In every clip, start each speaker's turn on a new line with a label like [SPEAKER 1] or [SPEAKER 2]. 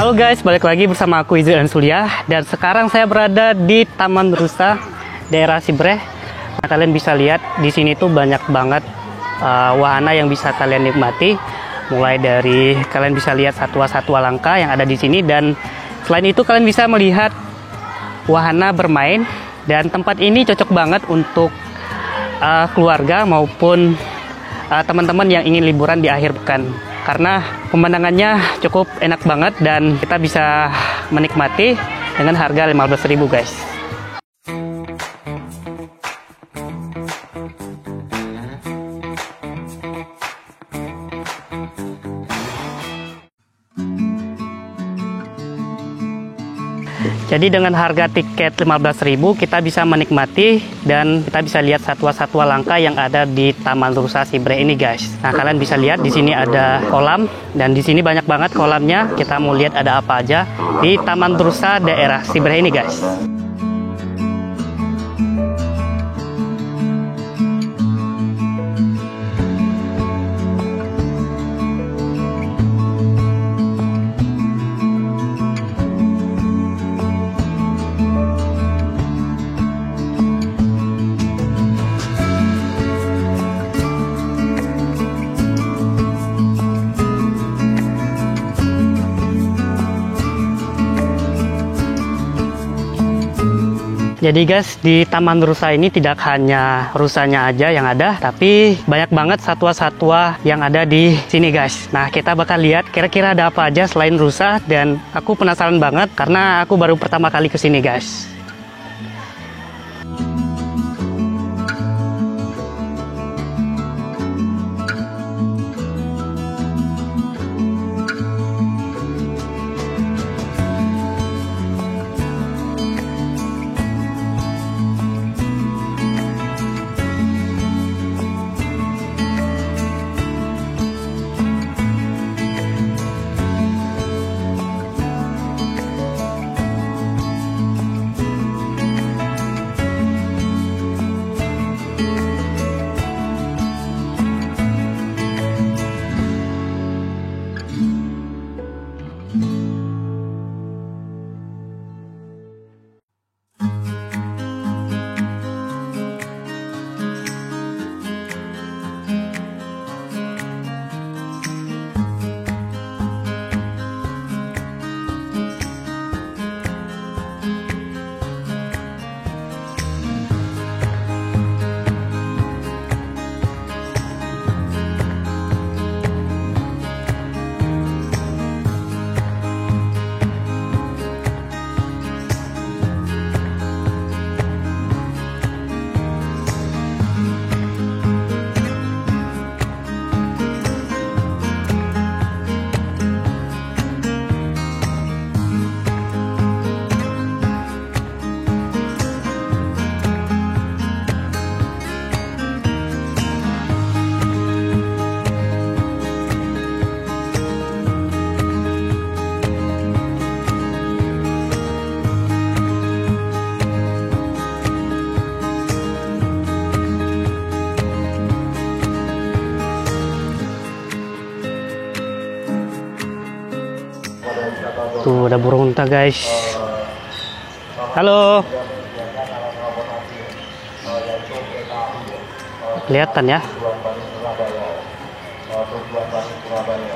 [SPEAKER 1] Halo guys, balik lagi bersama aku Izzy Ansulia. Dan sekarang saya berada di Taman Rusa daerah Sibereh. Nah, kalian bisa lihat di sini tuh banyak banget wahana yang bisa kalian nikmati. Mulai dari kalian bisa lihat satwa-satwa langka yang ada di sini, dan selain itu kalian bisa melihat wahana bermain. Dan tempat ini cocok banget untuk keluarga maupun teman-teman yang ingin liburan di akhir pekan. Karena pemandangannya cukup enak banget dan kita bisa menikmati dengan harga 15.000 guys. Jadi dengan harga tiket 15.000 kita bisa menikmati dan kita bisa lihat satwa-satwa langka yang ada di Taman Rusa Sibereh ini guys. Nah, kalian bisa lihat di sini ada kolam dan di sini banyak banget kolamnya. Kita mau lihat ada apa aja di Taman Rusa daerah Sibereh ini guys. Jadi guys, di Taman Rusa ini tidak hanya rusanya aja yang ada, tapi banyak banget satwa-satwa yang ada di sini guys. Nah, kita bakal lihat kira-kira ada apa aja selain rusa, dan aku penasaran banget karena aku baru pertama kali ke sini guys. Tuh ada burung unta guys. Halo. Kelihatan ya.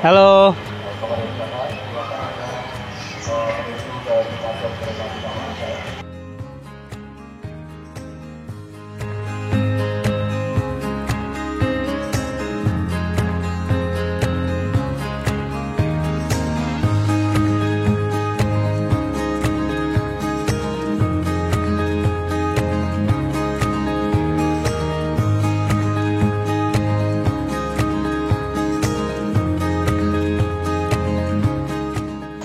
[SPEAKER 1] Halo.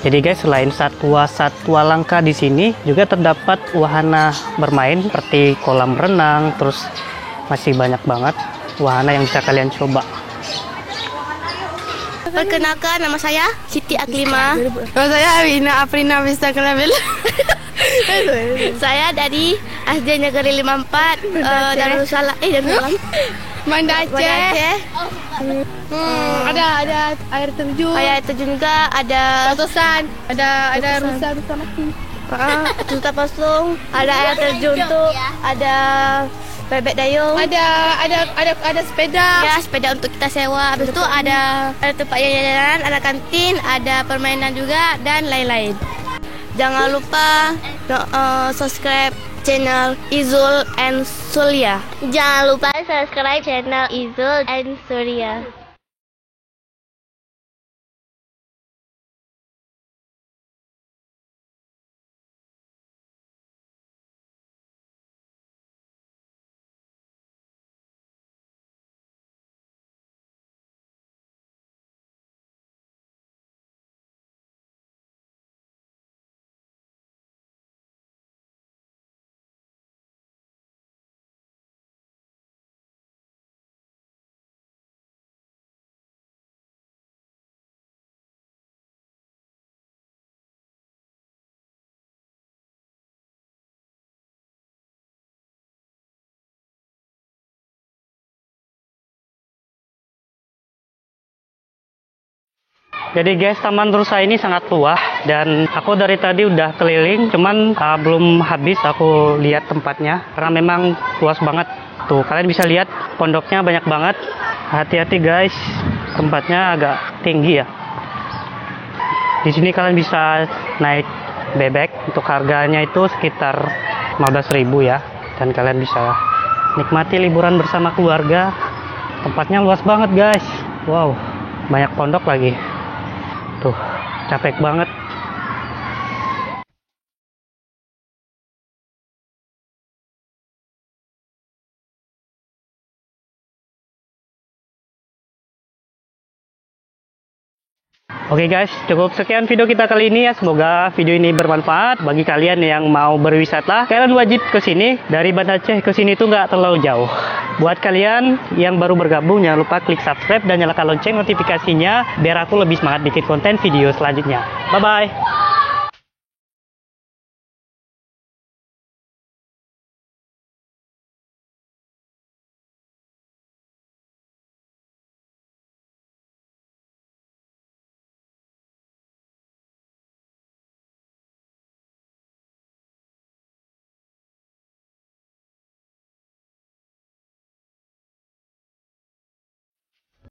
[SPEAKER 1] Jadi guys, selain satwa-satwa langka di sini juga terdapat wahana bermain seperti kolam renang, terus masih banyak banget wahana yang bisa kalian coba.
[SPEAKER 2] Perkenalkan, nama saya Siti Aklima.
[SPEAKER 3] Nama saya Awina Aprina Vista Kelabel.
[SPEAKER 2] Saya dari SD Negeri 54 Darussalam.
[SPEAKER 3] Banda
[SPEAKER 2] Banda Aceh.
[SPEAKER 3] Ada air terjun.
[SPEAKER 2] Air terjun juga ada.
[SPEAKER 3] Ratusan. Ada
[SPEAKER 2] Ratusan.
[SPEAKER 3] rusa mati.
[SPEAKER 2] Tuta Pasung. Ada air terjun tuh. Ada bebek dayung.
[SPEAKER 3] Ada sepeda.
[SPEAKER 2] Ya, sepeda untuk kita sewa. Habis itu ada tempat jajanan, ada kantin, ada permainan juga dan lain-lain. Jangan lupa subscribe channel Izul and Surya. Jangan lupa subscribe channel Izul and Surya.
[SPEAKER 1] Jadi guys, Taman Rusa ini sangat luas dan aku dari tadi udah keliling, cuman belum habis aku lihat tempatnya karena memang luas banget. Tuh, kalian bisa lihat pondoknya banyak banget. Hati-hati guys, tempatnya agak tinggi ya. Di sini kalian bisa naik bebek, untuk harganya itu sekitar 15.000 ya. Dan kalian bisa nikmati liburan bersama keluarga. Tempatnya luas banget guys. Wow, banyak pondok lagi. Tuh, capek banget. Oke guys, cukup sekian video kita kali ini ya. Semoga video ini bermanfaat bagi kalian yang mau berwisata. Kalian wajib ke sini. Dari Banda Aceh ke sini tuh nggak terlalu jauh. Buat kalian yang baru bergabung, jangan lupa klik subscribe dan nyalakan lonceng notifikasinya biar aku lebih semangat bikin konten video selanjutnya. Bye bye.